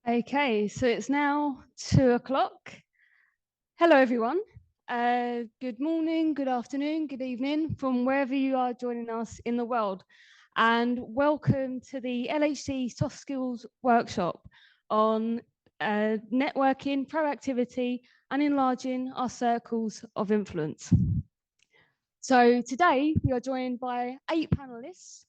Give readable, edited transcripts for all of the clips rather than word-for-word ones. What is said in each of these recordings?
Okay, so it's now 2 o'clock. Hello, everyone. Good morning, good afternoon, good evening from wherever you are joining us in the world. And welcome to the LHC Soft Skills Workshop on networking, proactivity, and enlarging our circles of influence. So today we are joined by 8 panelists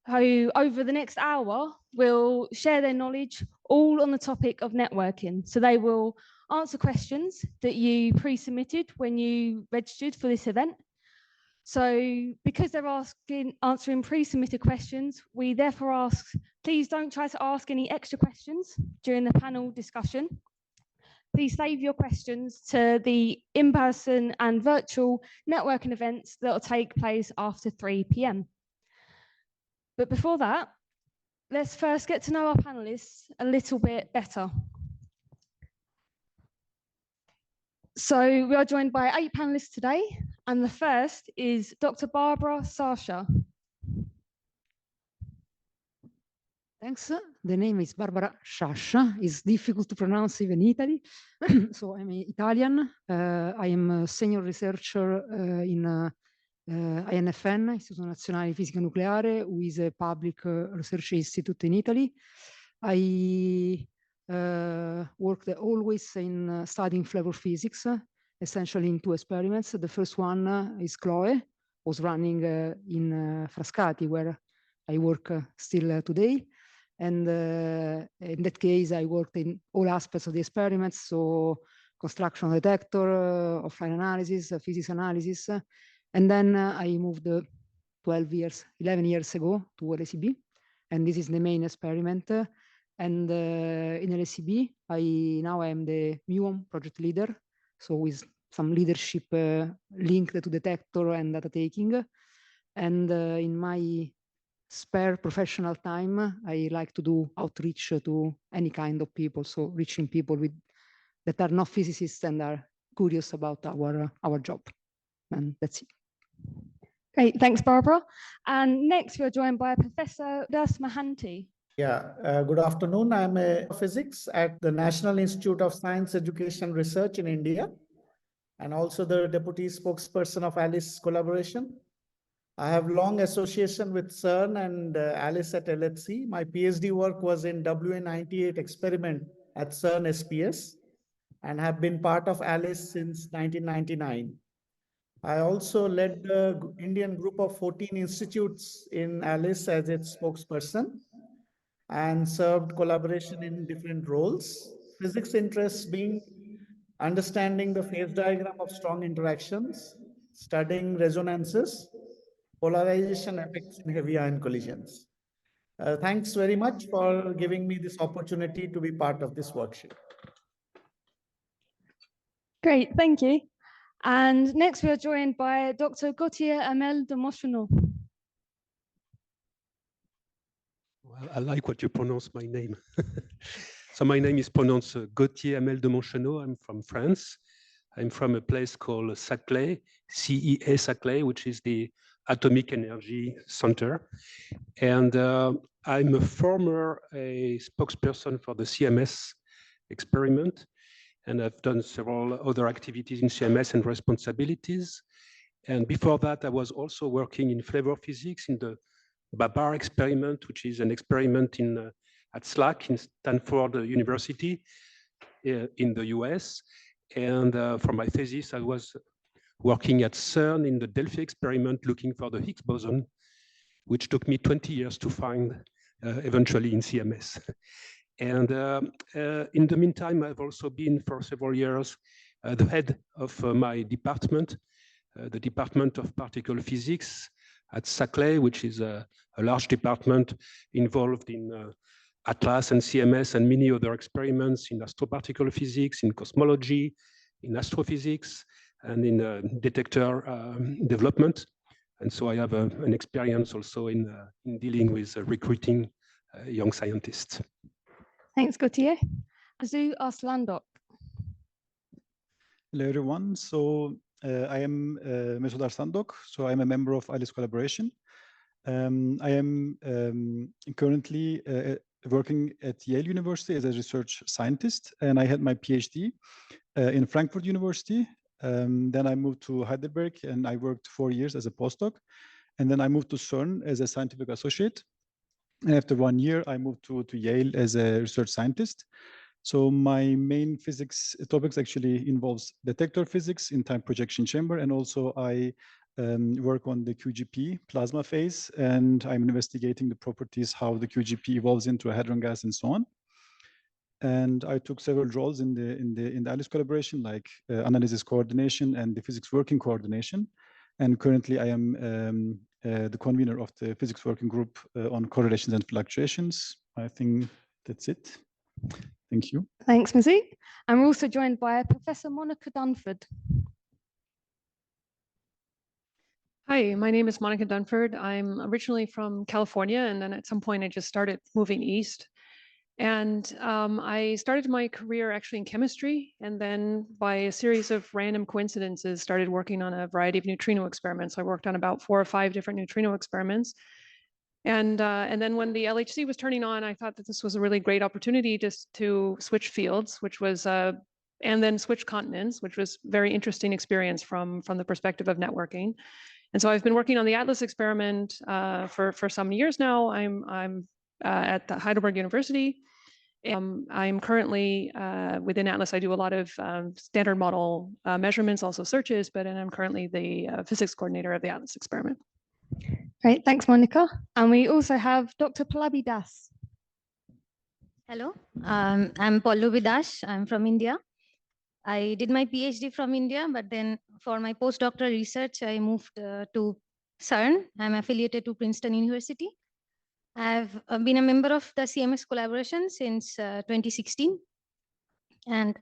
who over the next hour will share their knowledge all on the topic of networking. So they will answer questions that you pre-submitted when you registered for this event. So because they're answering pre-submitted questions, we therefore ask, please don't try to ask any extra questions during the panel discussion. Please save your questions to the in-person and virtual networking events that will take place after 3 p.m. But before that, let's first get to know our panelists a little bit better. So we are joined by 8 panelists today, and the first is Dr. Barbara Sciascia. Thanks. The name is Barbara Sciascia. It's difficult to pronounce even in Italy. So I'm Italian. I am a senior researcher in INFN, Istituto Nazionale di Fisica Nucleare, who is a public research institute in Italy. I worked always in studying flavor physics, essentially in 2 experiments. The first one is Chloe, was running in Frascati, where I work still today. And in that case, I worked in all aspects of the experiments, so construction detector, offline analysis, physics analysis. And then I moved 11 years ago to LHCb, and this is the main experiment. And in LHCb, now I am the muon project leader, so with some leadership linked to detector and data taking. And in my spare professional time, I like to do outreach to any kind of people, so reaching people that are not physicists and are curious about our job. And that's it. Great, thanks, Barbara. And next, we're joined by Professor Mohanty. Yeah, good afternoon. I'm a physics at the National Institute of Science Education Research in India, and also the deputy spokesperson of ALICE collaboration. I have long association with CERN and ALICE at LHC. My PhD work was in WA98 experiment at CERN SPS and have been part of ALICE since 1999. I also led the Indian group of 14 institutes in ALICE as its spokesperson and served collaboration in different roles. Physics interests being understanding the phase diagram of strong interactions, studying resonances, polarization effects in heavy ion collisions. Thanks very much for giving me this opportunity to be part of this workshop. Great, thank you. And next we are joined by Dr. Gautier Hamel de Monchenault. Well, I like what you pronounce my name. So my name is pronounced Gautier Hamel de Monchenault. I'm from France. I'm from a place called Saclay, CEA Saclay, which is the Atomic Energy Center. And I'm a former spokesperson for the CMS experiment. And I've done several other activities in CMS and responsibilities. And before that, I was also working in flavor physics in the Babar experiment, which is an experiment at SLAC in Stanford University in the US. And for my thesis, I was working at CERN in the Delphi experiment looking for the Higgs boson, which took me 20 years to find eventually in CMS. And in the meantime, I've also been for several years the head of my department, the Department of Particle Physics at Saclay, which is a large department involved in ATLAS and CMS and many other experiments in astroparticle physics, in cosmology, in astrophysics, and in detector development. And so I have an experience also in dealing with recruiting young scientists. Thanks, Gautier. Arslandok. Hello, everyone. So I am Mesut Arslandok. So I'm a member of ALICE collaboration. I am currently working at Yale University as a research scientist, and I had my PhD in Frankfurt University. Then I moved to Heidelberg, and I worked 4 years as a postdoc. And then I moved to CERN as a scientific associate. And after 1 year, I moved to Yale as a research scientist. So my main physics topics actually involves detector physics in time projection chamber, and also I work on the QGP plasma phase, and I'm investigating the properties, how the QGP evolves into a hadron gas and so on. And I took several roles in the ALICE collaboration, like analysis coordination and the physics working coordination. And currently I am the convener of the physics working group on correlations and fluctuations. I think that's it. Thank you. Thanks, Mesut. And we're also joined by Professor Monica Dunford. Hi, my name is Monica Dunford. I'm originally from California, and then at some point I just started moving east. And I started my career actually in chemistry, and then by a series of random coincidences started working on a variety of neutrino experiments. I worked on about 4 or 5 different neutrino experiments. And then when the LHC was turning on, I thought that this was a really great opportunity just to switch fields, which was, and then switch continents, which was very interesting experience from the perspective of networking. And so I've been working on the ATLAS experiment for some years now. I'm at the Heidelberg University. I'm currently within ATLAS. I do a lot of standard model measurements, also searches, but I'm currently the physics coordinator of the ATLAS experiment. Great, thanks, Monica. And we also have Dr. Pallabi Das. Hello, I'm Pallabi Das. I'm from India. I did my PhD from India, but then for my postdoctoral research, I moved to CERN. I'm affiliated to Princeton University. I've been a member of the CMS collaboration since 2016. And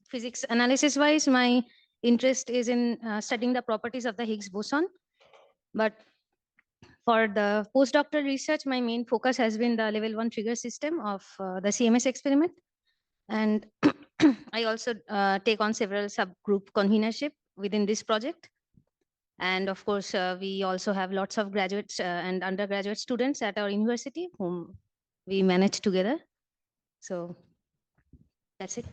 physics analysis wise, my interest is in studying the properties of the Higgs boson. But for the postdoctoral research, my main focus has been the level 1 trigger system of the CMS experiment. And I also take on several subgroup convenership within this project. And of course, we also have lots of graduates and undergraduate students at our university whom we manage together. So that's it.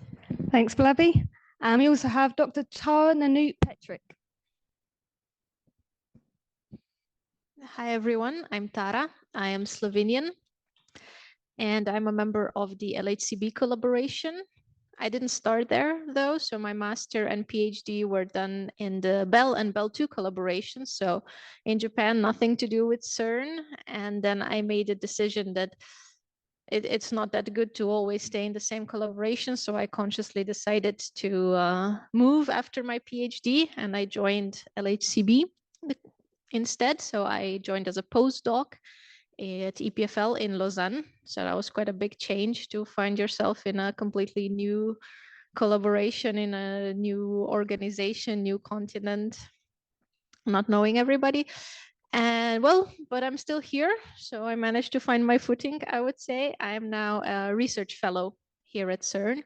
Thanks, Pallabi. And we also have Dr. Tara Nanut Petrič. Hi, everyone. I'm Tara. I am Slovenian, and I'm a member of the LHCb collaboration. I didn't start there, though, so my master and PhD were done in the Bell and Bell 2 collaboration. So in Japan, nothing to do with CERN. And then I made a decision that it's not that good to always stay in the same collaboration. So I consciously decided to move after my PhD, and I joined LHCb instead. So I joined as a postdoc at EPFL in Lausanne. So that was quite a big change to find yourself in a completely new collaboration, in a new organization, new continent, not knowing everybody. And well, but I'm still here. So I managed to find my footing, I would say. I am now a research fellow here at CERN.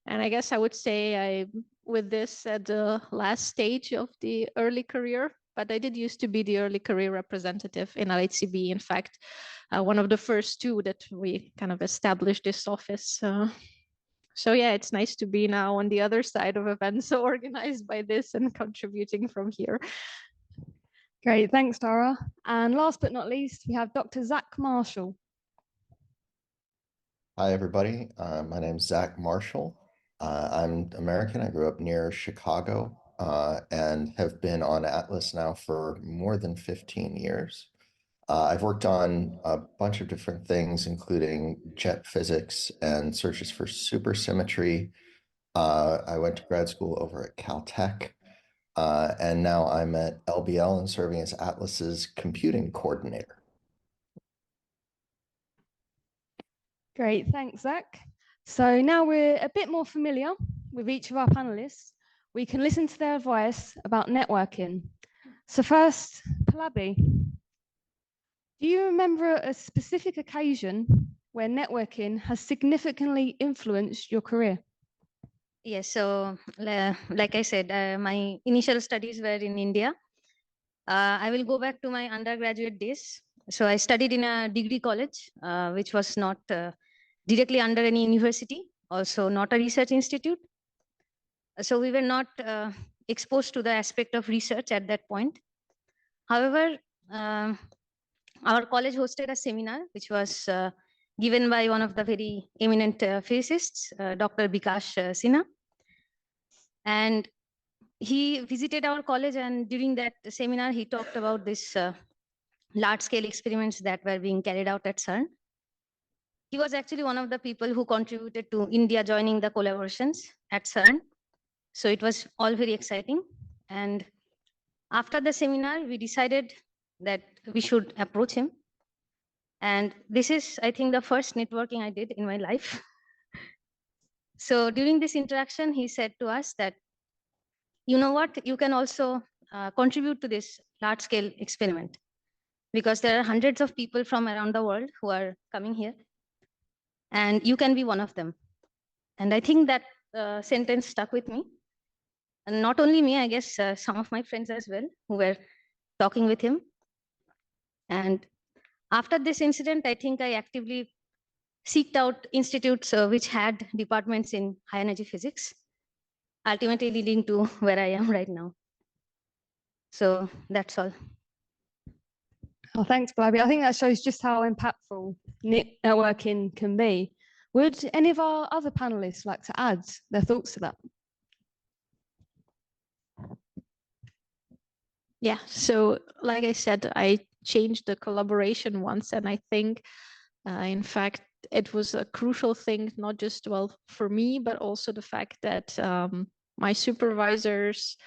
And I guess I would say I'm with this at the last stage of the early career. But I did used to be the early career representative in LHCb. In fact, one of the first 2 that we kind of established this office. So yeah, it's nice to be now on the other side of events organized by this and contributing from here. Great, thanks, Tara. And last but not least, we have Dr. Zach Marshall. Hi, everybody. My name's Zach Marshall. I'm American. I grew up near Chicago. And have been on ATLAS now for more than 15 years. I've worked on a bunch of different things, including jet physics and searches for supersymmetry. I went to grad school over at Caltech, and now I'm at LBL and serving as ATLAS's computing coordinator. Great, thanks, Zach. So now we're a bit more familiar with each of our panelists. We can listen to their advice about networking. So first, Pallabi, do you remember a specific occasion where networking has significantly influenced your career? Yes, so like I said, my initial studies were in India. I will go back to my undergraduate days. So I studied in a degree college, which was not directly under any university, also not a research institute. So we were not exposed to the aspect of research at that point. However, our college hosted a seminar, which was given by one of the very eminent physicists, Dr. Bikash Sinha. And he visited our college, and during that seminar, he talked about this large-scale experiments that were being carried out at CERN. He was actually one of the people who contributed to India joining the collaborations at CERN. So it was all very exciting. And after the seminar, we decided that we should approach him. And this is, I think, the first networking I did in my life. So during this interaction, he said to us that, you know what, you can also contribute to this large-scale experiment, because there are hundreds of people from around the world who are coming here, and you can be one of them. And I think that sentence stuck with me. And not only me, I guess some of my friends as well, who were talking with him. And after this incident, I think I actively seeked out institutes which had departments in high energy physics, ultimately leading to where I am right now. So that's all. Oh, thanks, Pallabi. I think that shows just how impactful networking can be. Would any of our other panelists like to add their thoughts to that? Yeah, so like I said, I changed the collaboration once, and I think, in fact, it was a crucial thing, not just, well, for me, but also the fact that my supervisors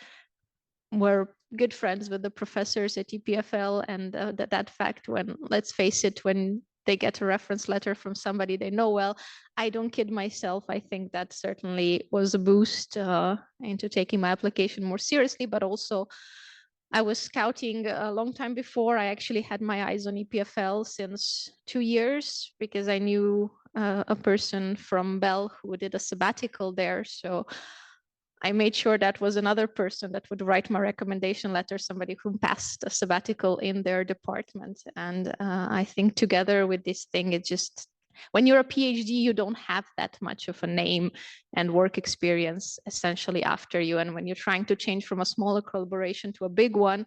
were good friends with the professors at EPFL, and that fact, when, let's face it, when they get a reference letter from somebody they know well, I don't kid myself, I think that certainly was a boost into taking my application more seriously. But also, I was scouting a long time before. I actually had my eyes on EPFL since 2 years, because I knew a person from Bell who did a sabbatical there. So I made sure that was another person that would write my recommendation letter, somebody who passed a sabbatical in their department. And I think together with this thing, it just, when you're a PhD, you don't have that much of a name and work experience essentially after you. And when you're trying to change from a smaller collaboration to a big one,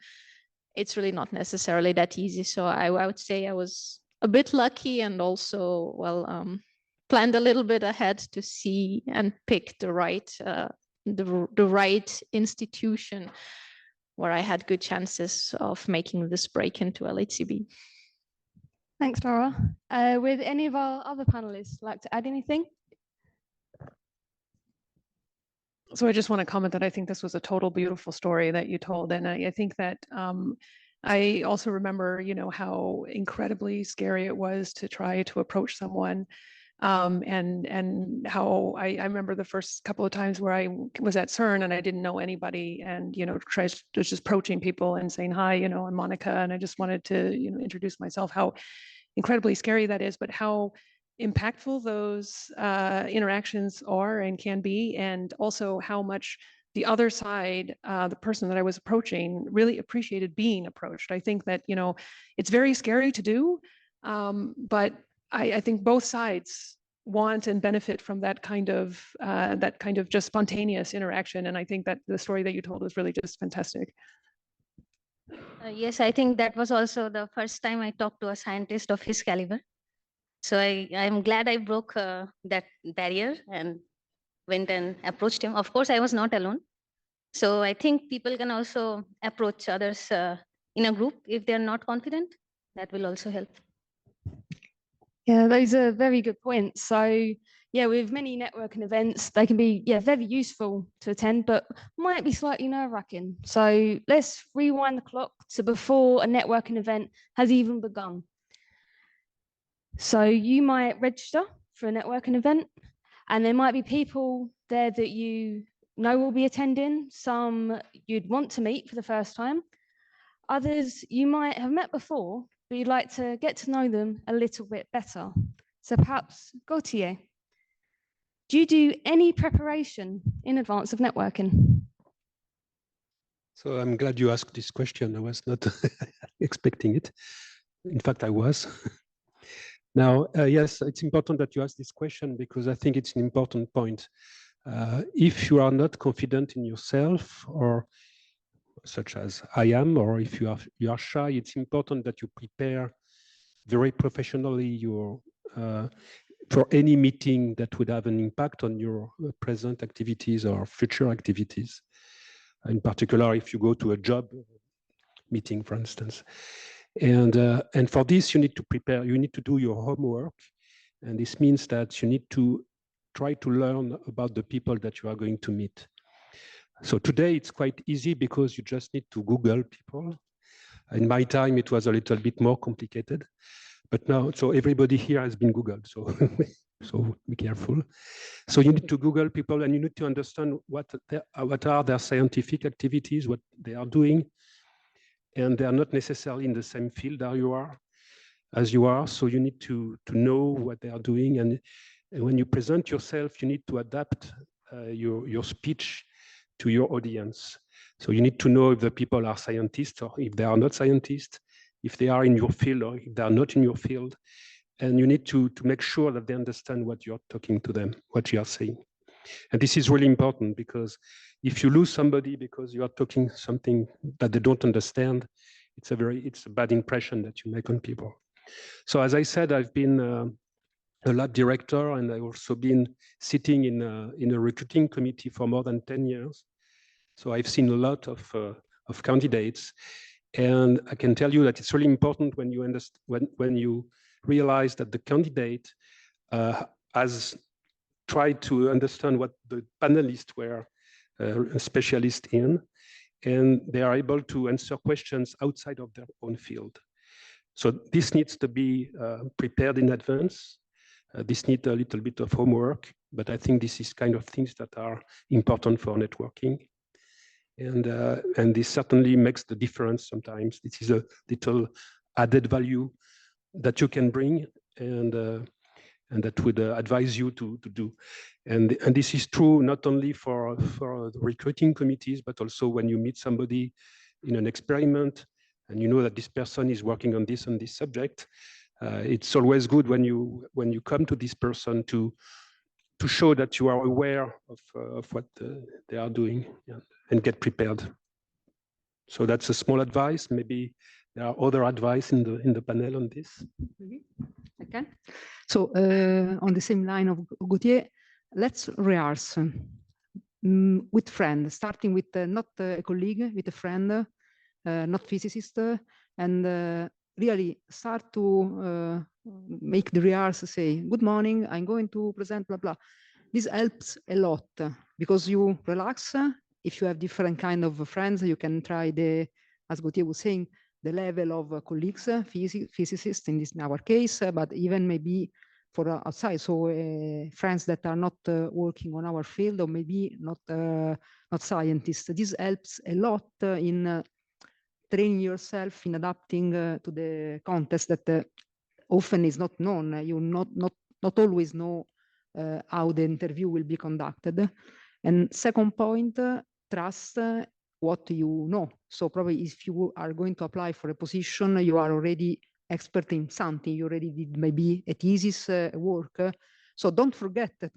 it's really not necessarily that easy. So I would say I was a bit lucky, and also, well, planned a little bit ahead to see and pick the right institution where I had good chances of making this break into LHCb. Thanks, Laura. Would any of our other panelists like to add anything? So I just want to comment that I think this was a total beautiful story that you told. And I think that I also remember, you know, how incredibly scary it was to try to approach someone. And how I remember the first couple of times where I was at CERN and I didn't know anybody, and, you know, just approaching people and saying, hi, you know, I'm Monica, and I just wanted to, you know, introduce myself, how incredibly scary that is, but how impactful those interactions are and can be, and also how much the other side, the person that I was approaching, really appreciated being approached. I think that, you know, it's very scary to do, but I think both sides want and benefit from that kind of just spontaneous interaction. And I think that the story that you told was really just fantastic. Yes, I think that was also the first time I talked to a scientist of his caliber. So I'm glad I broke that barrier and went and approached him. Of course, I was not alone. So I think people can also approach others in a group if they're not confident. That will also help. Yeah, those are very good points. So yeah, with many networking events, they can be very useful to attend, but might be slightly nerve-wracking. So let's rewind the clock to before a networking event has even begun. So you might register for a networking event, and there might be people there that you know will be attending. Some you'd want to meet for the first time. Others you might have met before, but you'd like to get to know them a little bit better. So perhaps, Gautier, do you do any preparation in advance of networking? So I'm glad you asked this question. I was not expecting it. In fact, I was. Now, yes, it's important that you ask this question because I think it's an important point. If you are not confident in yourself, or such as I am, or if you are shy, it's important that you prepare very professionally your for any meeting that would have an impact on your present activities or future activities. In particular, if you go to a job meeting, for instance. And for this, you need to prepare, you need to do your homework. And this means that you need to try to learn about the people that you are going to meet. So today it's quite easy because you just need to Google people. In my time, it was a little bit more complicated. But now, so everybody here has been Googled, so, so be careful. So you need to Google people and you need to understand what are their scientific activities, what they are doing. And they are not necessarily in the same field as you are. So you need to know what they are doing. And when you present yourself, you need to adapt your speech to your audience. So you need to know if the people are scientists or if they are not scientists, if they are in your field or if they are not in your field. And you need to make sure that they understand what you're talking to them, what you are saying. And this is really important because if you lose somebody because you are talking something that they don't understand, it's a bad impression that you make on people. So as I said, I've been a lab director, and I've also been sitting in a recruiting committee for more than 10 years. So I've seen a lot of candidates, and I can tell you that it's really important when you understand, when you realize that the candidate has tried to understand what the panelists were a specialist in, and they are able to answer questions outside of their own field. So this needs to be prepared in advance. This needs a little bit of homework, but I think this is kind of things that are important for networking. And this certainly makes the difference sometimes. This is a little added value that you can bring, and that would advise you to do. And this is true not only for the recruiting committees, but also when you meet somebody in an experiment and you know that this person is working on this subject. It's always good when you come to this person to show that you are aware of what they are doing, and get prepared. So that's a small advice. Maybe there are other advice in the panel on this. Okay. So on the same line of Gautier, let's rehearse with friends, starting with not a colleague, with a friend, not physicist, and really start to make the rehearsal, say, good morning, I'm going to present blah, blah. This helps a lot because you relax. If you have different kind of friends, you can try as Gautier was saying, the level of colleagues, physicists in our case, but even maybe for outside. So friends that are not working on our field, or maybe not scientists. This helps a lot in training yourself, in adapting to the context that often is not known. You not always know how the interview will be conducted. And second point, trust what you know. So probably if you are going to apply for a position, you are already expert in something. You already did maybe a thesis work. So don't forget that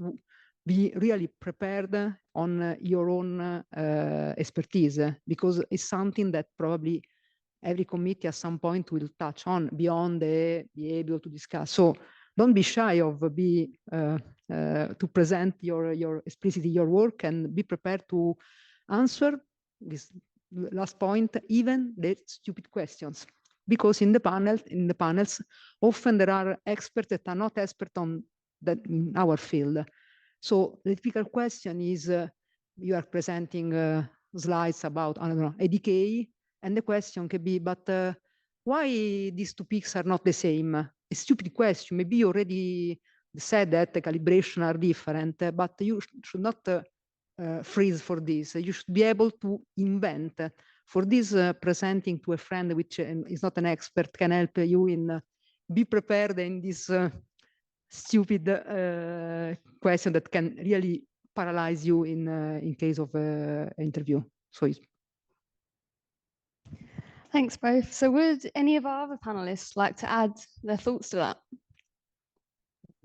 be really prepared on your own expertise, because it's something that probably every committee at some point will touch on beyond the be able to discuss. So don't be shy of to present explicitly your work, and be prepared to answer this last point, even the stupid questions, because in the panels, often there are experts that are not experts on that in our field. So the typical question is, you are presenting slides about, I don't know, a decay, and the question can be, but why these two peaks are not the same? A stupid question. Maybe you already said that the calibration are different, but you should not freeze for this. You should be able to invent. For this, presenting to a friend which is not an expert can help you in be prepared in this stupid question that can really paralyze you in case of interview. So Thanks both. So would any of our other panelists like to add their thoughts to that?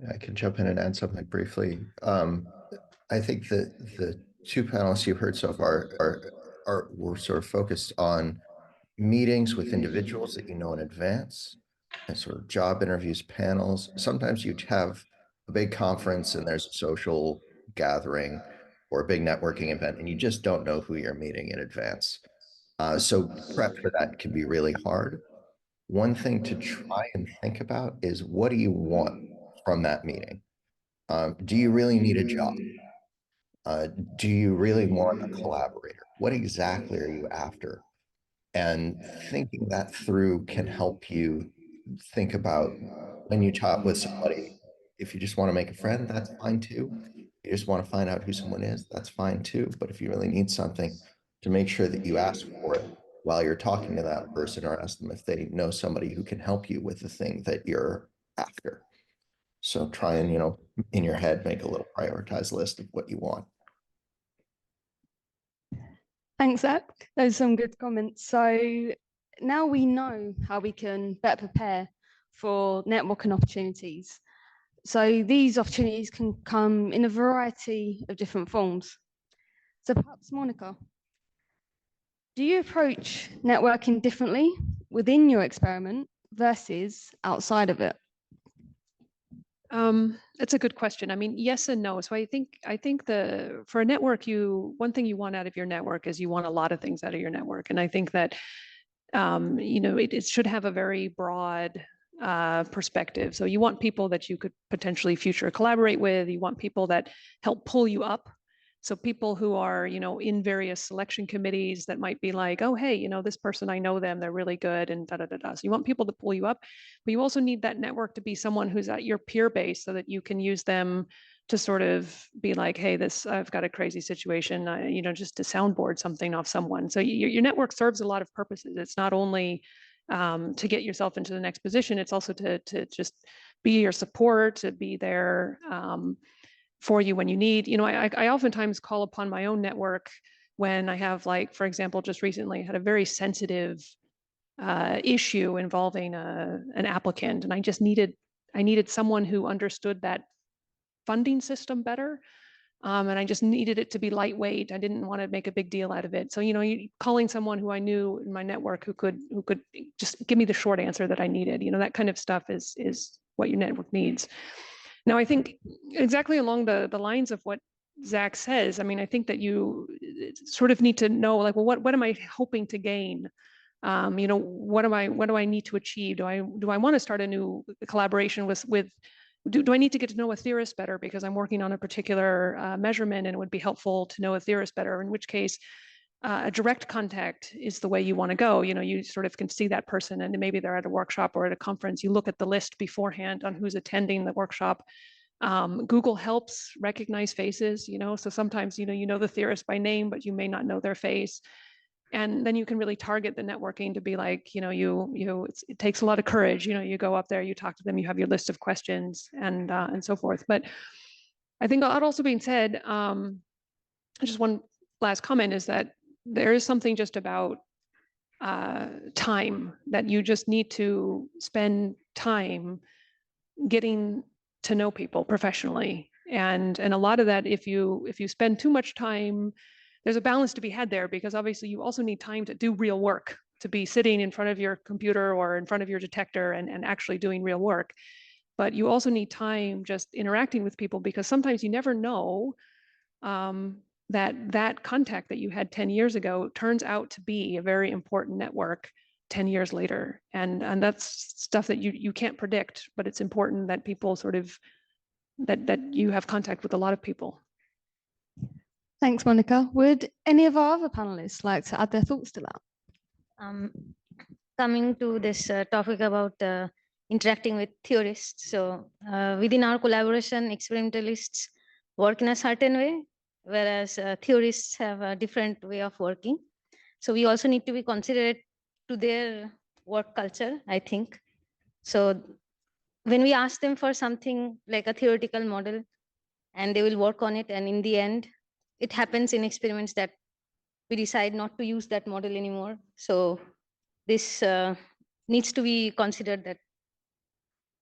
I can jump in and add something briefly. I think that the two panelists you've heard so far were sort of focused on meetings with individuals that you know in advance, and sort of job interviews, panels. Sometimes you have a big conference and there's a social gathering or a big networking event, and you just don't know who you're meeting in advance. So prep for that can be really hard. One thing to try and think about is, what do you want from that meeting? Do you really need a job? Do you really want a collaborator? What exactly are you after? And thinking that through can help you think about when you talk with somebody. If you just want to make a friend, that's fine too. You just want to find out who someone is, that's fine too. But if you really need something, to make sure that you ask for it while you're talking to that person, or ask them if they know somebody who can help you with the thing that you're after. So try and, in your head, make a little prioritized list of what you want. Thanks, Zach. Those are some good comments. So now we know how we can better prepare for networking opportunities. So these opportunities can come in a variety of different forms. So perhaps, Monica, do you approach networking differently within your experiment versus outside of it? It's a good question. I mean, yes and no. So I think for a network, one thing you want out of your network is you want a lot of things out of your network. And I think that it should have a very broad perspective. So you want people that you could potentially future collaborate with. You want people that help pull you up. So people who are, in various selection committees that might be like, oh, hey, this person, I know them, they're really good, and da-da-da-da. So you want people to pull you up, but you also need that network to be someone who's at your peer base so that you can use them to sort of be like, hey, I've got a crazy situation, just to soundboard something off someone. So your network serves a lot of purposes. It's not only to get yourself into the next position, it's also to just be your support, to be there for you when you need. I oftentimes call upon my own network when I have, like, for example, just recently had a very sensitive issue involving an applicant, and I needed someone who understood that funding system better. And I just needed it to be lightweight. I didn't want to make a big deal out of it. So, calling someone who I knew in my network who could just give me the short answer that I needed, that kind of stuff is what your network needs. Now, I think exactly along the lines of what Zach says, I mean, I think that you sort of need to know, like, well, what am I hoping to gain? What do I need to achieve? Do I want to start a new collaboration with do I need to get to know a theorist better because I'm working on a particular measurement and it would be helpful to know a theorist better, in which case a direct contact is the way you want to go. You sort of can see that person and maybe they're at a workshop or at a conference. You look at the list beforehand on who's attending the workshop. Google helps recognize faces, so sometimes, you know the theorist by name, but you may not know their face. And then you can really target the networking to be like, it takes a lot of courage. You go up there, you talk to them, you have your list of questions and so forth. But I think that also being said, just one last comment is that there is something just about time, that you just need to spend time getting to know people professionally. And a lot of that, if you spend too much time, there's a balance to be had there, because obviously you also need time to do real work, to be sitting in front of your computer or in front of your detector and actually doing real work. But you also need time just interacting with people, because sometimes you never know that contact that you had 10 years ago turns out to be a very important network 10 years later. And that's stuff that you can't predict, but it's important that people sort of, that you have contact with a lot of people. Thanks, Monica. Would any of our other panelists like to add their thoughts to that? Coming to this topic about interacting with theorists. So within our collaboration, experimentalists work in a certain way, whereas theorists have a different way of working. So we also need to be considerate to their work culture, I think. So when we ask them for something like a theoretical model, and they will work on it, and in the end, it happens in experiments that we decide not to use that model anymore. So this needs to be considered, that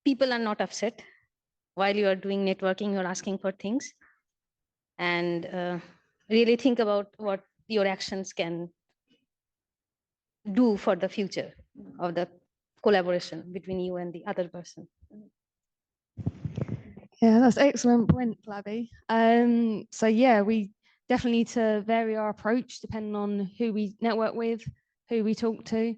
people are not upset while you are doing networking, you're asking for things, and really think about what your actions can do for the future of the collaboration between you and the other person. Yeah, that's an excellent point, Pallabi. So yeah, we definitely need to vary our approach depending on who we network with, who we talk to,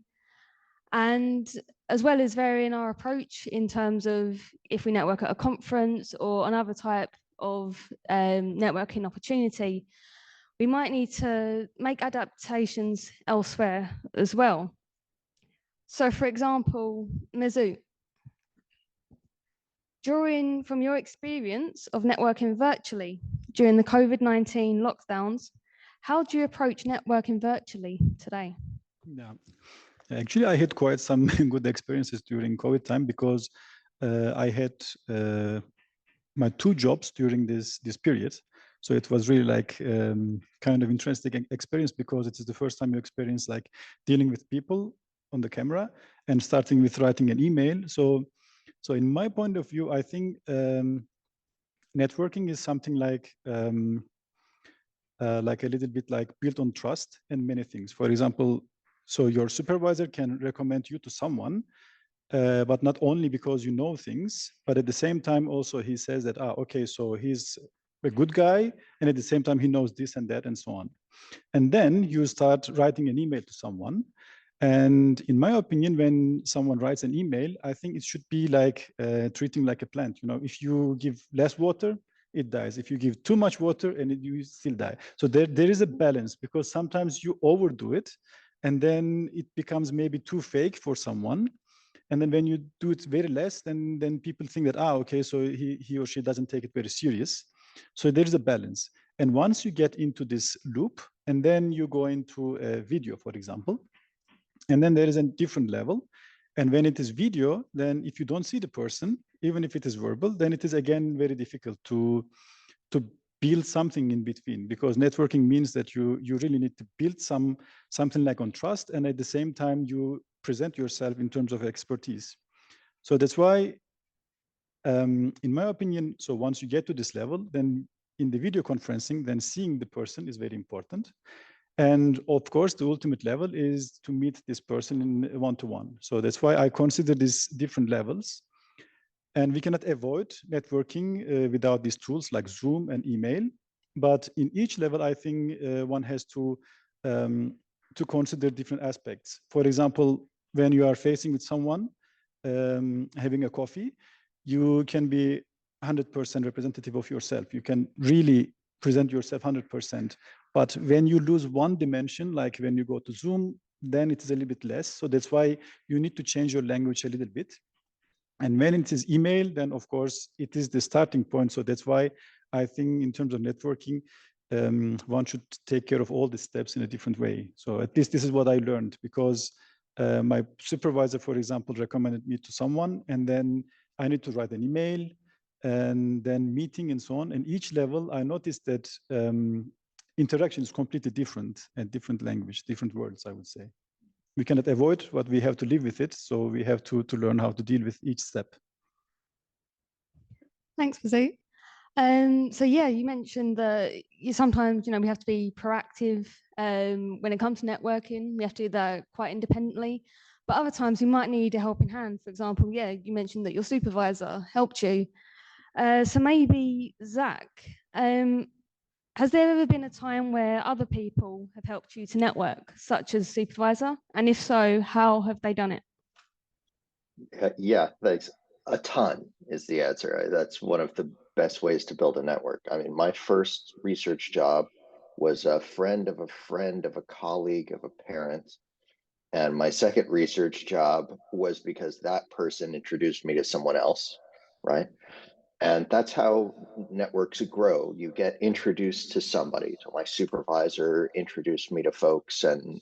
and as well as varying our approach in terms of if we network at a conference or another type of networking opportunity, we might need to make adaptations elsewhere as well. So for example, Mesut, drawing from your experience of networking virtually during the COVID-19 lockdowns, how do you approach networking virtually today? Yeah, actually, I had quite some good experiences during COVID time, because I had my 2 jobs during this period. So it was really like kind of interesting experience, because it is the first time you experience like dealing with people on the camera and starting with writing an email. So in my point of view, I think networking is something like a little bit like built on trust and many things. For example, so your supervisor can recommend you to someone, but not only because you know things, but at the same time also he says that, okay, so he's a good guy, and at the same time he knows this and that and so on. And then you start writing an email to someone. And in my opinion, when someone writes an email, I think it should be like treating like a plant. You know, if you give less water, it dies. If you give too much water, and you still die. So there is a balance, because sometimes you overdo it, and then it becomes maybe too fake for someone. And then when you do it very less, then people think that, okay, so he or she doesn't take it very serious. So there is a balance. And once you get into this loop, and then you go into a video, for example, and then there is a different level. And when it is video, then if you don't see the person, even if it is verbal, then it is again very difficult to build something in between, because networking means that you really need to build something like on trust, and at the same time you present yourself in terms of expertise. So that's why, in my opinion, so once you get to this level, then in the video conferencing, then seeing the person is very important. And of course, the ultimate level is to meet this person in one-to-one. So that's why I consider these different levels. And we cannot avoid networking without these tools like Zoom and email. But in each level, I think one has to consider different aspects. For example, when you are facing with someone, having a coffee, you can be 100% representative of yourself. You can really present yourself 100%. But when you lose one dimension, like when you go to Zoom, then it is a little bit less. So that's why you need to change your language a little bit. And when it is email, then of course it is the starting point. So that's why I think in terms of networking, one should take care of all the steps in a different way. So at least this is what I learned, because my supervisor, for example, recommended me to someone, and then I need to write an email, and then meeting and so on. And each level, I noticed that interaction is completely different, and different language, different words, I would say. We cannot avoid, but we have to live with it. So we have to learn how to deal with each step. Thanks, Mesut. So yeah, you mentioned that sometimes, we have to be proactive when it comes to networking. We have to do that quite independently. But other times we might need a helping hand. For example, yeah, you mentioned that your supervisor helped you. So maybe Zach, has there ever been a time where other people have helped you to network, such as supervisor? And if so, how have they done it? Yeah, thanks. A ton is the answer. That's one of the best ways to build a network. I mean, my first research job was a friend of a friend of a colleague of a parent. And my second research job was because that person introduced me to someone else, right? And that's how networks grow. You get introduced to somebody. So my supervisor introduced me to folks. And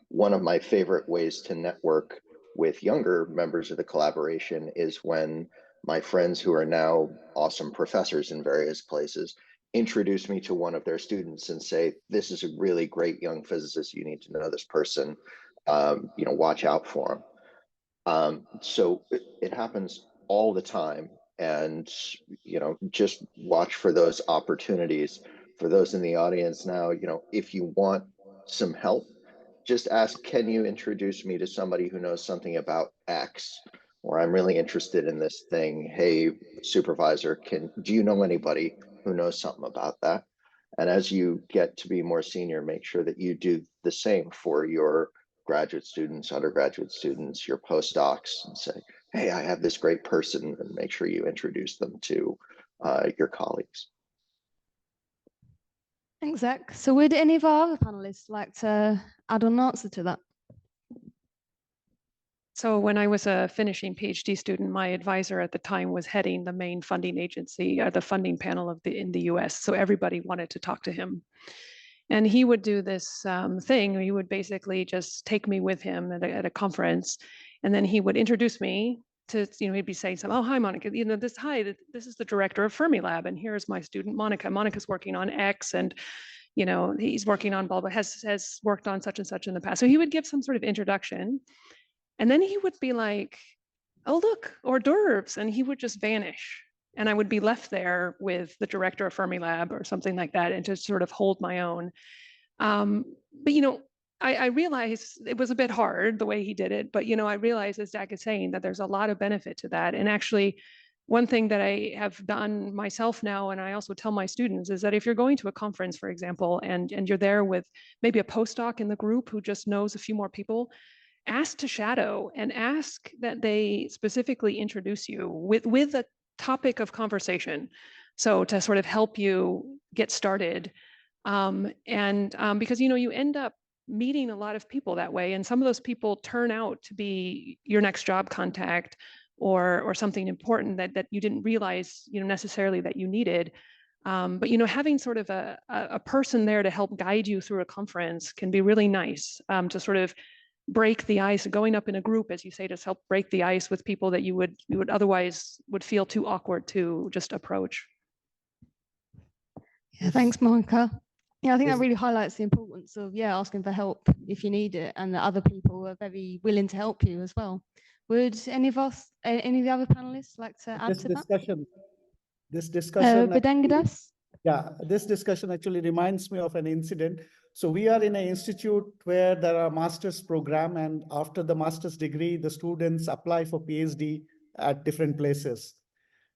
one of my favorite ways to network with younger members of the collaboration is when my friends, who are now awesome professors in various places, introduce me to one of their students and say, this is a really great young physicist. You need to know this person. watch out for them. So it happens all the time. And, just watch for those opportunities. For those in the audience now, if you want some help, just ask, can you introduce me to somebody who knows something about X? Or I'm really interested in this thing. Hey, supervisor, do you know anybody who knows something about that? And as you get to be more senior, make sure that you do the same for your graduate students, undergraduate students, your postdocs, and say, hey, I have this great person, and make sure you introduce them to your colleagues. Thanks, Zach. So would any of our other panelists like to add on an answer to that? So when I was a finishing PhD student, my advisor at the time was heading the main funding agency, or the funding panel in the US. So everybody wanted to talk to him. And he would do this thing. He would basically just take me with him at a conference, and then he would introduce me to, he'd be saying something, oh, hi, Monica, this is the director of Fermilab, and here's my student, Monica. Monica's working on X, and, he's working on blah, blah, has worked on such and such in the past. So he would give some sort of introduction, and then he would be like, oh, look, hors d'oeuvres, and he would just vanish. And I would be left there with the director of Fermilab or something like that, and to sort of hold my own. But, I realized it was a bit hard the way he did it, but, I realized, as Zach is saying, that there's a lot of benefit to that. And actually, one thing that I have done myself now, and I also tell my students, is that if you're going to a conference, for example, and you're there with maybe a postdoc in the group who just knows a few more people, ask to shadow and ask that they specifically introduce you with a topic of conversation. So to sort of help you get started. Because, you end up meeting a lot of people that way, and some of those people turn out to be your next job contact or something important that you didn't realize, necessarily that you needed. But, having sort of a person there to help guide you through a conference can be really nice, to sort of break the ice, going up in a group, as you say, to help break the ice with people that you would otherwise would feel too awkward to just approach. Yeah, thanks, Monica. Yeah, I think that really highlights the importance of asking for help if you need it, and that other people are very willing to help you as well. Would any of the other panelists like to add to that? This discussion. Bedangadas? Yeah, this discussion actually reminds me of an incident. So we are in an institute where there are master's program, and after the master's degree, the students apply for PhD at different places.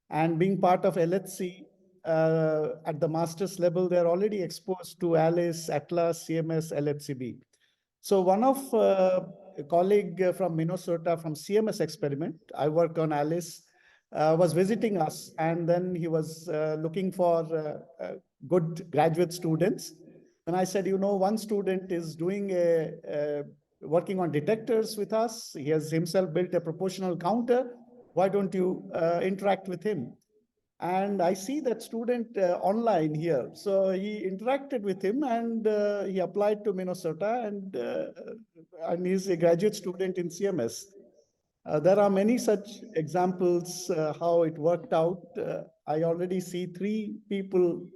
And being part of LHC, at the master's level, they're already exposed to ALICE, ATLAS, CMS, LHCb. So one of a colleague from Minnesota from CMS experiment, I work on ALICE, was visiting us, and then he was looking for good graduate students. And I said, one student is doing working on detectors with us. He has himself built a proportional counter. Why don't you interact with him? And I see that student online here. So he interacted with him, and he applied to Minnesota, and he's a graduate student in CMS. There are many such examples how it worked out. I already see 3 people,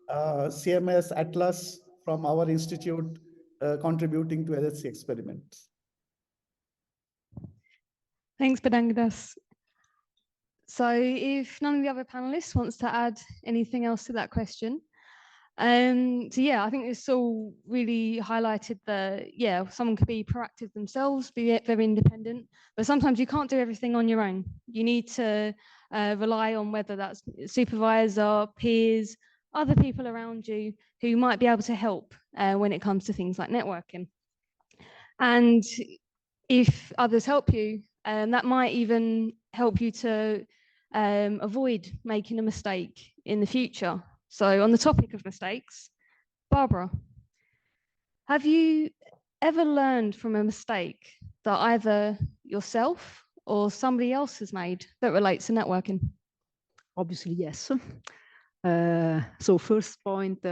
CMS, ATLAS, from our institute contributing to LHC experiments. Thanks, Bedangadas. So if none of the other panelists wants to add anything else to that question, I think this all really highlighted someone could be proactive themselves, be very independent, but sometimes you can't do everything on your own. You need to rely on whether that's supervisor, peers, other people around you who might be able to help when it comes to things like networking. And if others help you, that might even help you to avoid making a mistake in the future. So on the topic of mistakes, Barbara, have you ever learned from a mistake that either yourself or somebody else has made that relates to networking? Obviously, yes. So first point,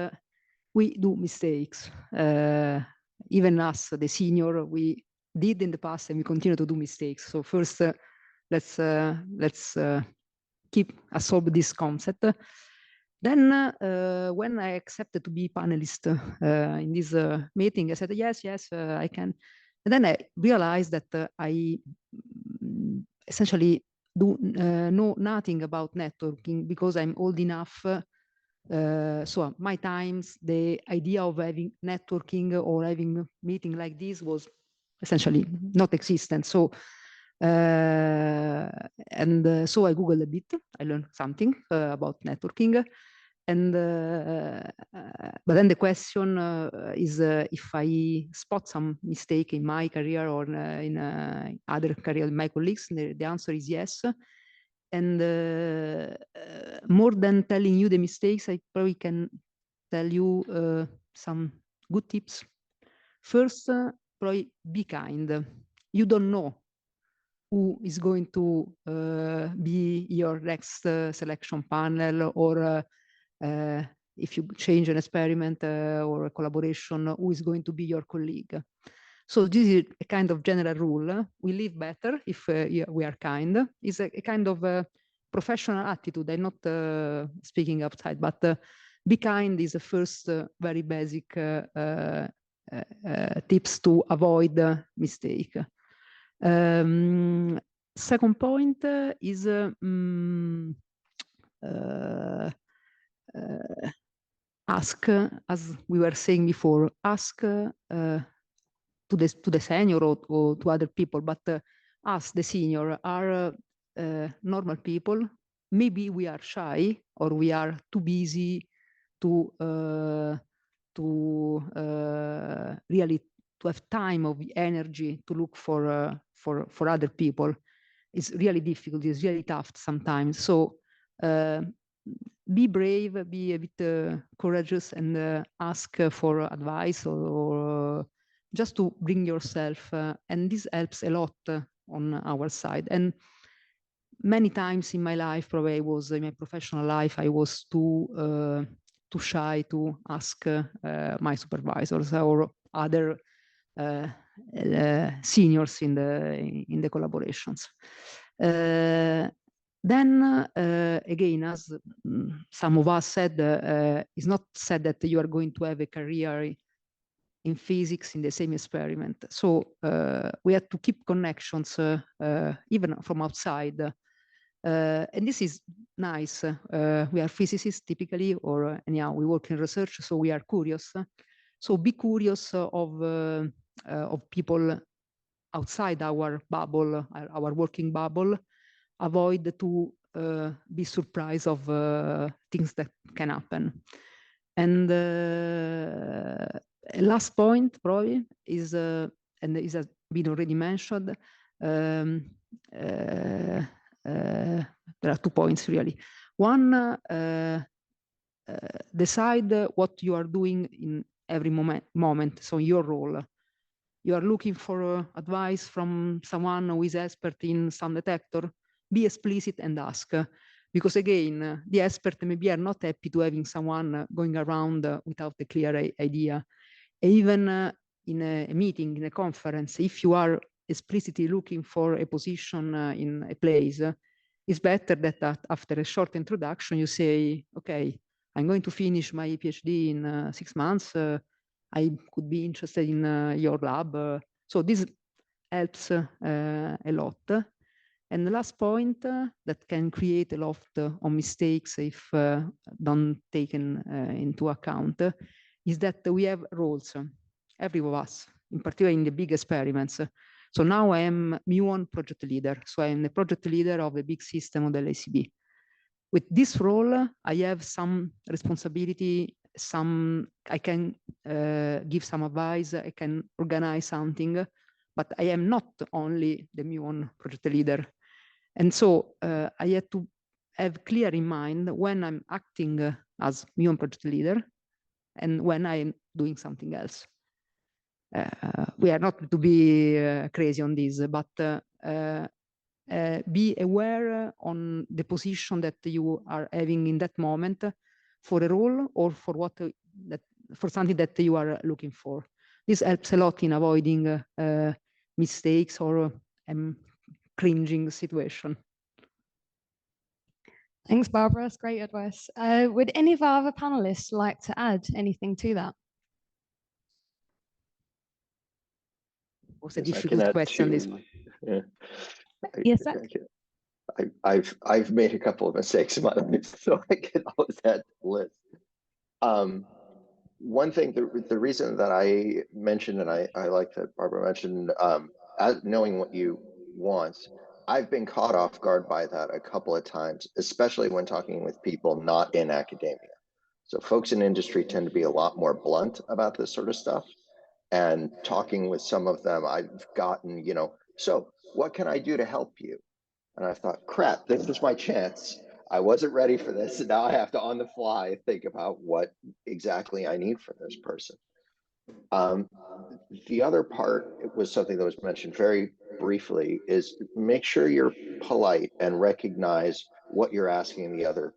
we do mistakes. Even us, the senior, we did in the past and we continue to do mistakes. So first, let's keep absorb this concept. Then when I accepted to be panelist in this meeting, I said, yes, I can. And then I realized that I essentially do know nothing about networking because I'm old enough. So my times, the idea of having networking or having a meeting like this was essentially not existent. So so I Googled a bit. I learned something about networking. And but then the question is if I spot some mistake in my career or in other career, my colleagues, the answer is yes. And more than telling you the mistakes, I probably can tell you some good tips. First, probably be kind. You don't know who is going to be your next selection panel, or if you change an experiment or a collaboration, who is going to be your colleague. So this is a kind of general rule. We live better if we are kind. It's a kind of professional attitude. I'm not speaking outside, but be kind is the first very basic tips to avoid mistake. Second point is ask, as we were saying before, ask to the senior or to other people, but us, the senior, are normal people. Maybe we are shy or we are too busy to really to have time or energy to look for other people. It's really difficult. It's really tough sometimes. So be brave, be a bit courageous, and ask for advice or just to bring yourself. And this helps a lot on our side. And many times in my life, probably was in my professional life, I was too shy to ask my supervisors or other seniors in the collaborations. Then again, as some of us said, it's not said that you are going to have a career in physics in the same experiment. So we have to keep connections even from outside. And this is nice. We are physicists typically, or anyhow, we work in research, so we are curious. So be curious of people outside our bubble, our working bubble. Avoid to be surprised of things that can happen. And last point probably is, and it has been already mentioned, there are 2 points really. One, decide what you are doing in every moment, so your role. You are looking for advice from someone who is expert in some detector, be explicit and ask. Because again, the expert maybe are not happy to having someone going around without a clear idea. Even in a meeting, in a conference, if you are explicitly looking for a position in a place, it's better that after a short introduction, you say, okay, I'm going to finish my PhD in 6 months. I could be interested in your lab. So this helps a lot. And the last point that can create a lot of mistakes if don't taken into account is that we have roles, every of us, in particular in the big experiments. So now I am Muon project leader. So I am the project leader of a big system of the LHCb. With this role, I have some responsibility, I can give some advice, I can organize something, but I am not only the Muon project leader. And so I had to have clear in mind when I'm acting as Muon project leader and when I'm doing something else. We are not to be crazy on this, but be aware on the position that you are having in that moment for a role or for for something that you are looking for. This helps a lot in avoiding mistakes or cringing situation. Thanks, Barbara. That's great advice. Would any of our other panelists like to add anything to that? was a Yes, I can difficult add question. This to- one. yeah. Yes, Zach? I've made a couple of mistakes in my life, so I can always add to the list. One thing, the reason that I mentioned, and I like that Barbara mentioned, knowing what you want, I've been caught off guard by that a couple of times, especially when talking with people not in academia. So folks in industry tend to be a lot more blunt about this sort of stuff. And talking with some of them, I've gotten, so what can I do to help you? And I thought, crap, this was my chance. I wasn't ready for this. And now I have to, on the fly, think about what exactly I need from this person. The other part was something that was mentioned very briefly, is make sure you're polite and recognize what you're asking the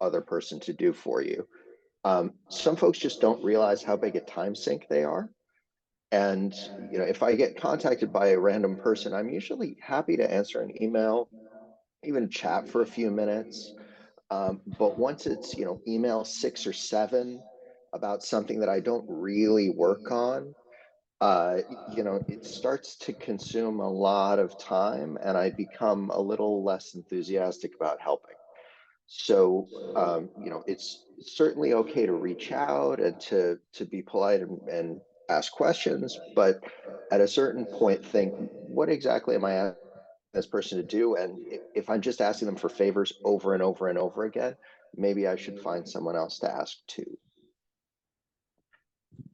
other person to do for you. Some folks just don't realize how big a time sink they are. And if I get contacted by a random person, I'm usually happy to answer an email, even chat for a few minutes. But once it's, email 6 or 7 about something that I don't really work on, it starts to consume a lot of time, and I become a little less enthusiastic about helping. So, it's certainly okay to reach out and to be polite and ask questions, but at a certain point, think, what exactly am I asking this person to do? And if I'm just asking them for favors over and over and over again, maybe I should find someone else to ask too.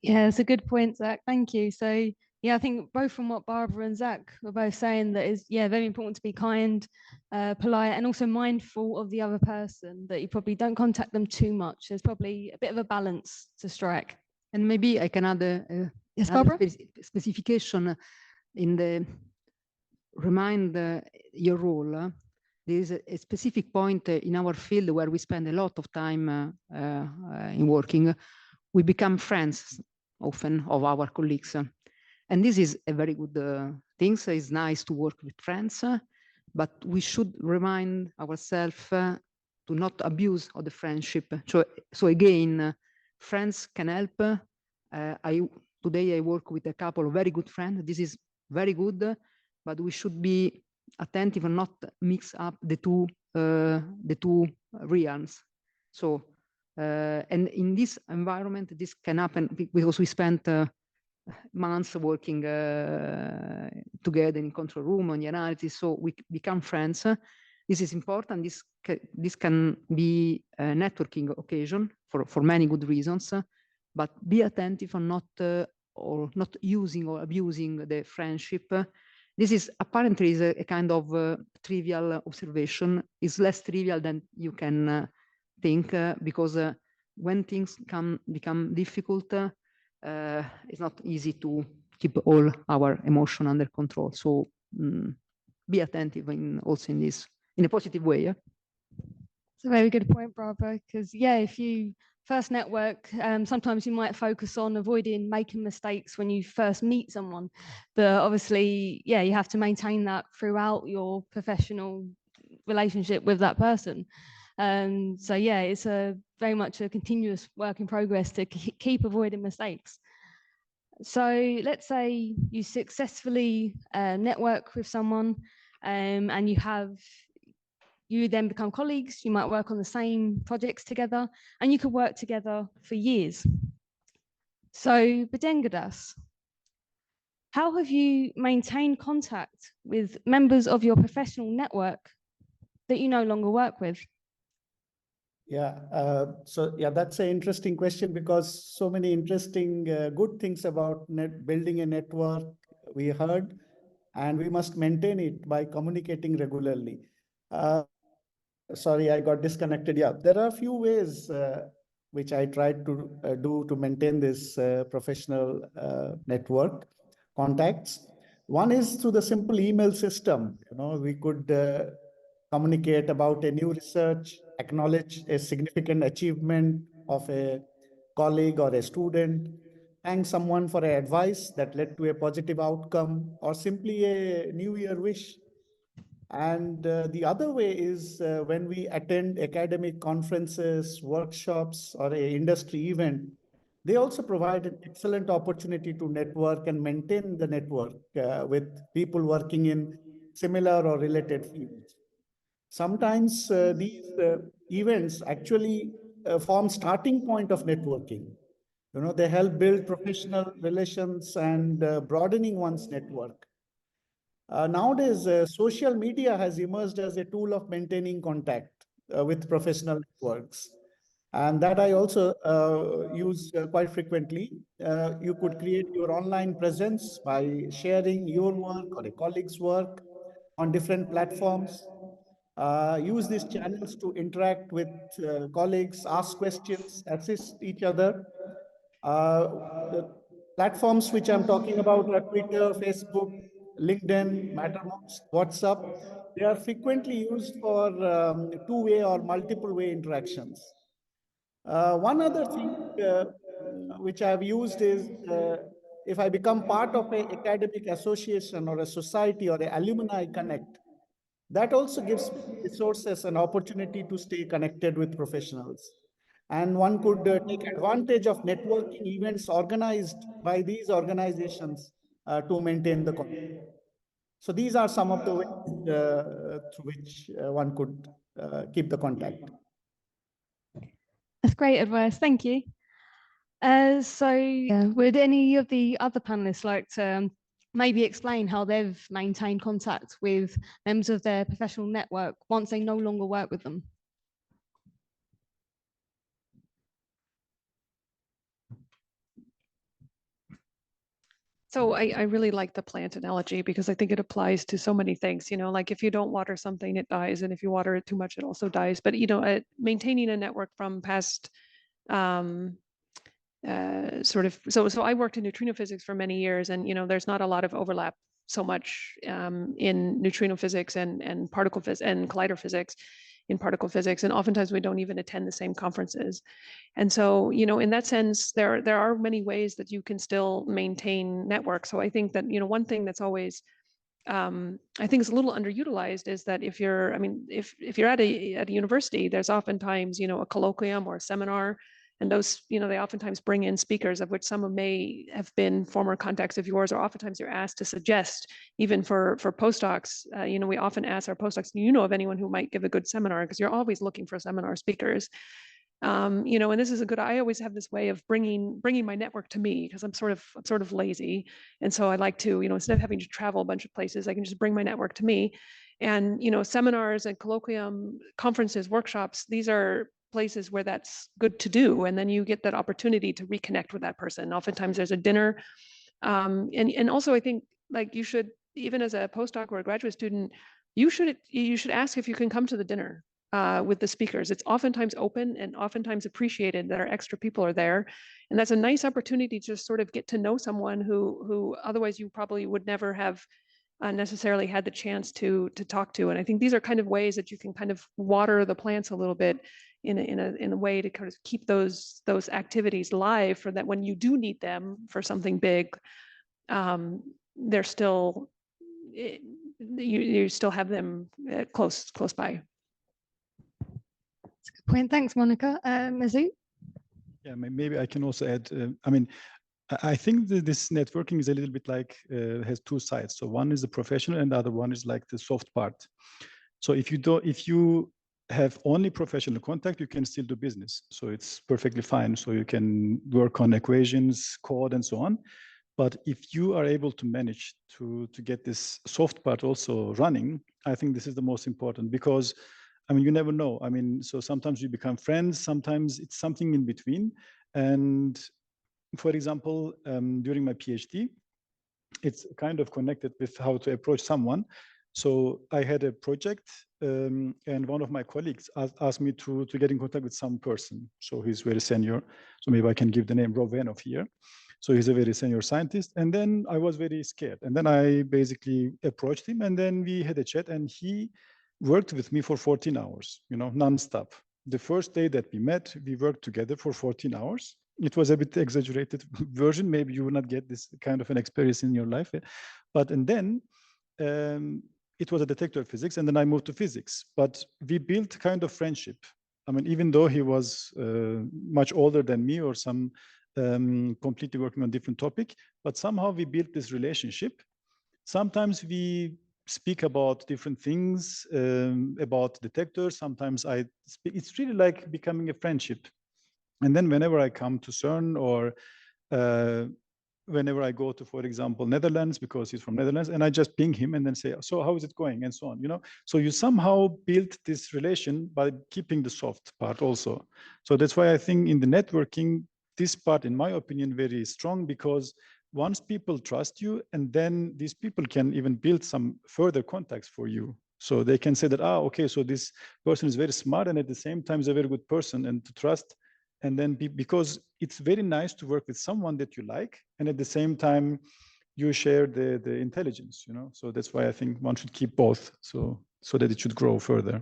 Yeah, it's a good point, Zach. Thank you. So yeah, I think both from what Barbara and Zach were both saying, that is, very important to be kind, polite, and also mindful of the other person, that you probably don't contact them too much. There's probably a bit of a balance to strike. And maybe I can add Yes, Barbara? specification in the remind your role. There is a specific point in our field where we spend a lot of time in working. We become friends often of our colleagues. And this is a very good thing. So it's nice to work with friends, but we should remind ourselves to not abuse of the friendship. So again, friends can help. Today I work with a couple of very good friends. This is very good, but we should be attentive and not mix up the two realms. So, and in this environment, this can happen because we spent months working together in control room on the analysis, so we become friends. This is important. This can be a networking occasion for many good reasons, but be attentive on not using or abusing the friendship. This is apparently a kind of trivial observation. It's less trivial than you can think, because when things become difficult, it's not easy to keep all our emotion under control. So be attentive also in this, in a positive way. Yeah? It's a very good point, Barbara, because if you first network, sometimes you might focus on avoiding making mistakes when you first meet someone, but obviously, you have to maintain that throughout your professional relationship with that person. So it's very much a continuous work in progress to keep avoiding mistakes. So let's say you successfully network with someone, and you then become colleagues. You might work on the same projects together, and you could work together for years. So Bedangadas, how have you maintained contact with members of your professional network that you no longer work with? That's an interesting question, because so many interesting good things about building a network we heard, and we must maintain it by communicating regularly. Sorry, I got disconnected. There are a few ways which I tried to do to maintain this professional network contacts. One is through the simple email system. We could communicate about a new research, acknowledge a significant achievement of a colleague or a student, thank someone for advice that led to a positive outcome, or simply a New Year wish. And the other way is when we attend academic conferences, workshops, or an industry event, they also provide an excellent opportunity to network and maintain the network with people working in similar or related fields. Sometimes these events actually form starting point of networking. You know, they help build professional relations and broadening one's network. Nowadays, social media has emerged as a tool of maintaining contact with professional networks. And that I also use quite frequently. You could create your online presence by sharing your work or a colleague's work on different platforms. Use these channels to interact with colleagues, ask questions, assist each other. The platforms which I'm talking about are Twitter, Facebook, LinkedIn, Mattermost, WhatsApp. They are frequently used for two-way or multiple-way interactions. One other thing which I've used is if I become part of an academic association or a society or an alumni connect, that also gives resources and opportunity to stay connected with professionals. And one could take advantage of networking events organized by these organizations to maintain the contact. So these are some of the ways through which one could keep the contact. That's great advice. Thank you. Would any of the other panelists like to maybe explain how they've maintained contact with members of their professional network once they no longer work with them? So I really like the plant analogy because I think it applies to so many things, you know, like if you don't water something, it dies. And if you water it too much, it also dies. But, you know, maintaining a network from past so I worked in neutrino physics for many years, and, you know, there's not a lot of overlap so much in neutrino physics and particle physics and collider physics in particle physics. And oftentimes we don't even attend the same conferences. And so, you know, in that sense, there are many ways that you can still maintain networks. So I think that, you know, one thing that's always, I think is a little underutilized is that if you're, I mean, if you're at a university, there's oftentimes, you know, a colloquium or a seminar, and those, you know, they oftentimes bring in speakers, of which some may have been former contacts of yours, or oftentimes you're asked to suggest, even for postdocs, you know, we often ask our postdocs, do you know of anyone who might give a good seminar? Because you're always looking for seminar speakers. You know, and this is a good, I always have this way of bringing my network to me, because I'm sort of lazy. And so I like to, you know, instead of having to travel a bunch of places, I can just bring my network to me. And, you know, seminars and colloquium, conferences, workshops, these are places where that's good to do. And then you get that opportunity to reconnect with that person. Oftentimes there's a dinner. And also I think, like, you should, even as a postdoc or a graduate student, you should ask if you can come to the dinner with the speakers. It's oftentimes open and oftentimes appreciated that our extra people are there. And that's a nice opportunity to just sort of get to know someone who otherwise you probably would never have necessarily had the chance to talk to. And I think these are kind of ways that you can kind of water the plants a little bit in a way to kind of keep those activities live, for that when you do need them for something big, they're still, you still have them close by. That's a good point. Thanks, Monica. Mesut? Yeah, maybe I can also add, I mean, I think that this networking is a little bit like, has two sides. So one is the professional and the other one is like the soft part. So if you have only professional contact, you can still do business. So it's perfectly fine. So you can work on equations, code, and so on. But if you are able to manage to get this soft part also running, I think this is the most important, because I mean, you never know. I mean, so sometimes you become friends, sometimes it's something in between. And for example, during my PhD, it's kind of connected with how to approach someone. So I had a project and one of my colleagues asked me to get in contact with some person. So he's very senior. So maybe I can give the name Rovenov here. So he's a very senior scientist. And then I was very scared. And then I basically approached him, and then we had a chat, and he worked with me for 14 hours, you know, nonstop. The first day that we met, we worked together for 14 hours. It was a bit exaggerated version. Maybe you will not get this kind of an experience in your life. But, and then it was a detector of physics, and then I moved to physics. But we built kind of friendship. I mean, even though he was much older than me, or some completely working on different topic, but somehow we built this relationship. Sometimes we speak about different things, about detectors. Sometimes I speak, it's really like becoming a friendship. And then whenever I come to CERN or whenever I go to, for example, Netherlands, because he's from Netherlands, and I just ping him and then say, so how is it going? And so on, you know? So you somehow build this relation by keeping the soft part also. So that's why I think in the networking, this part, in my opinion, very strong, because once people trust you, and then these people can even build some further contacts for you. So they can say that, okay, so this person is very smart and at the same time is a very good person and to trust. And then because it's very nice to work with someone that you like, and at the same time, you share the intelligence, you know? So that's why I think one should keep both, so that it should grow further.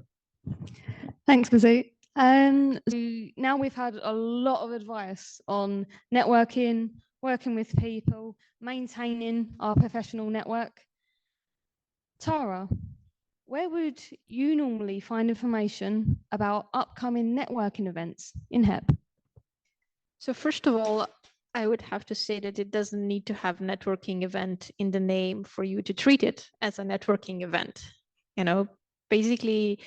Thanks, Mesut. Now we've had a lot of advice on networking, working with people, maintaining our professional network. Tara, where would you normally find information about upcoming networking events in HEP? So first of all, I would have to say that it doesn't need to have networking event in the name for you to treat it as a networking event. You know, basically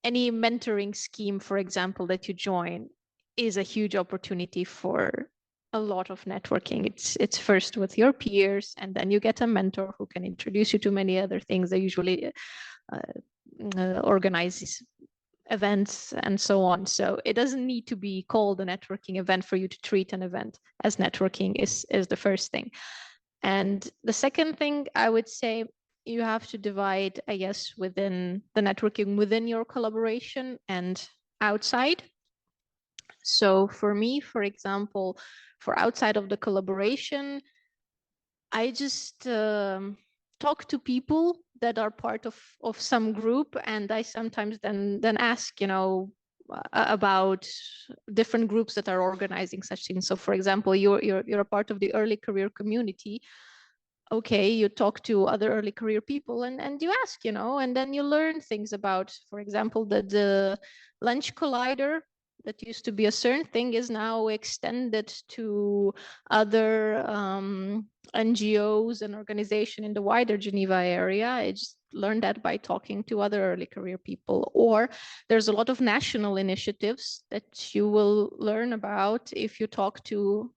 any mentoring scheme, for example, that you join is a huge opportunity for a lot of networking. It's first with your peers, and then you get a mentor who can introduce you to many other things. They usually organize events and so on. So it doesn't need to be called a networking event for you to treat an event as networking is the first thing. And the second thing I would say, you have to divide, I guess, within the networking within your collaboration and outside. So for me, for example, for outside of the collaboration, I just talk to people that are part of some group, and I sometimes then ask, you know, about different groups that are organizing such things. So for example, you're a part of the early career community. Okay, you talk to other early career people and you ask, you know, and then you learn things about, for example, the lunch collider that used to be a CERN thing is now extended to other NGOs and organizations in the wider Geneva area. I just learned that by talking to other early career people. Or there's a lot of national initiatives that you will learn about if you talk to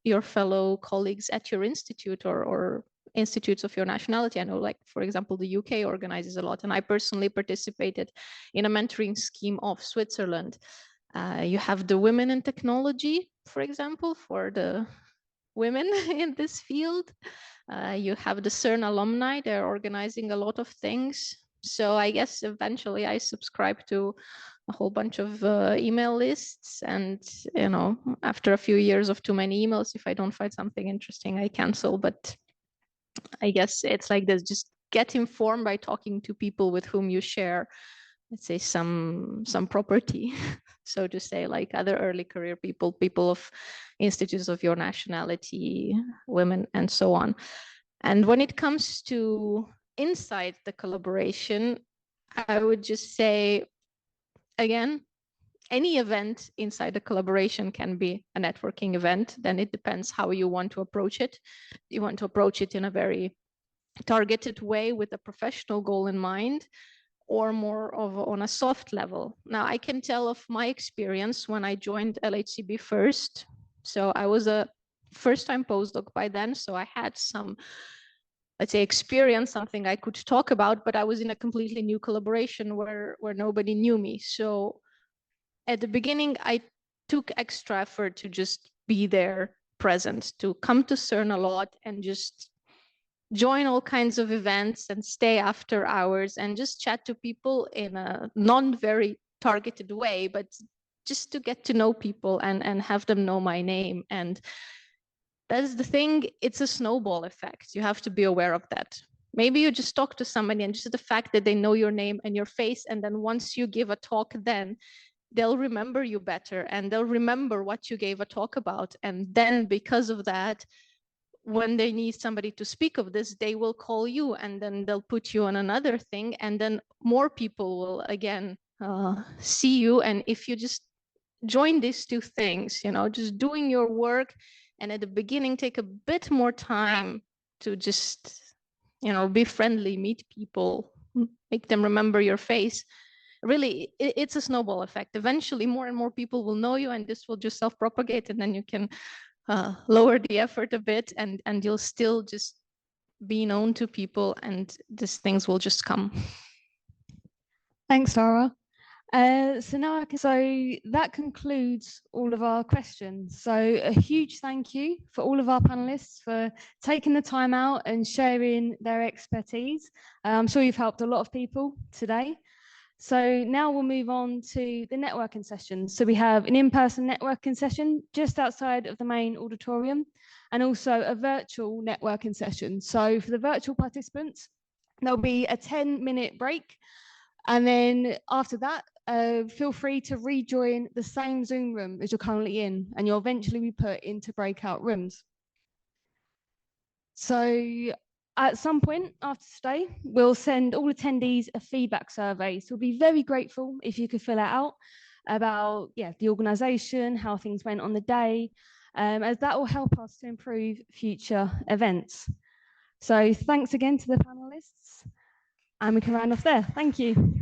your fellow colleagues at your institute or institutes of your nationality. I know, like, for example, the UK organizes a lot, and I personally participated in a mentoring scheme of Switzerland. You have the Women in Technology, for example, for the women in this field. You have the CERN alumni, they're organizing a lot of things. So I guess eventually I subscribe to a whole bunch of email lists, and, you know, after a few years of too many emails, if I don't find something interesting, I cancel. But I guess it's like this, just get informed by talking to people with whom you share, let's say, some property, so to say, like other early career people, people of institutes of your nationality, women, and so on. And when it comes to inside the collaboration, I would just say, again, any event inside the collaboration can be a networking event. Then it depends how you want to approach it. You want to approach it in a very targeted way with a professional goal in mind, or more of on a soft level. Now, I can tell of my experience when I joined LHCb first. So I was a first-time postdoc by then, so I had some, let's say, experience, something I could talk about, but I was in a completely new collaboration where nobody knew me. So at the beginning, I took extra effort to just be there present, to come to CERN a lot and just join all kinds of events and stay after hours and just chat to people in a not very targeted way, but just to get to know people and have them know my name. And that's the thing, it's a snowball effect. You have to be aware of that. Maybe you just talk to somebody and just the fact that they know your name and your face, and then once you give a talk, then they'll remember you better and they'll remember what you gave a talk about. And then because of that, when they need somebody to speak of this, they will call you, and then they'll put you on another thing, and then more people will again see you. And if you just join these two things, you know, just doing your work, and at the beginning take a bit more time to just, you know, be friendly, meet people, make them remember your face. Really, it's a snowball effect. Eventually more and more people will know you, and this will just self-propagate, and then you can lower the effort a bit, and you'll still just be known to people, and these things will just come. Thanks, Tara. So that concludes all of our questions. So a huge thank you for all of our panelists for taking the time out and sharing their expertise. I'm sure you've helped a lot of people today. So now we'll move on to the networking session. So we have an in-person networking session just outside of the main auditorium, and also a virtual networking session. So for the virtual participants, there'll be a 10-minute break. And then after that, feel free to rejoin the same Zoom room as you're currently in, and you'll eventually be put into breakout rooms. So at some point after today, we'll send all attendees a feedback survey. So we'll be very grateful if you could fill it out about the organisation, how things went on the day, as that will help us to improve future events. So thanks again to the panelists, and we can round off there. Thank you.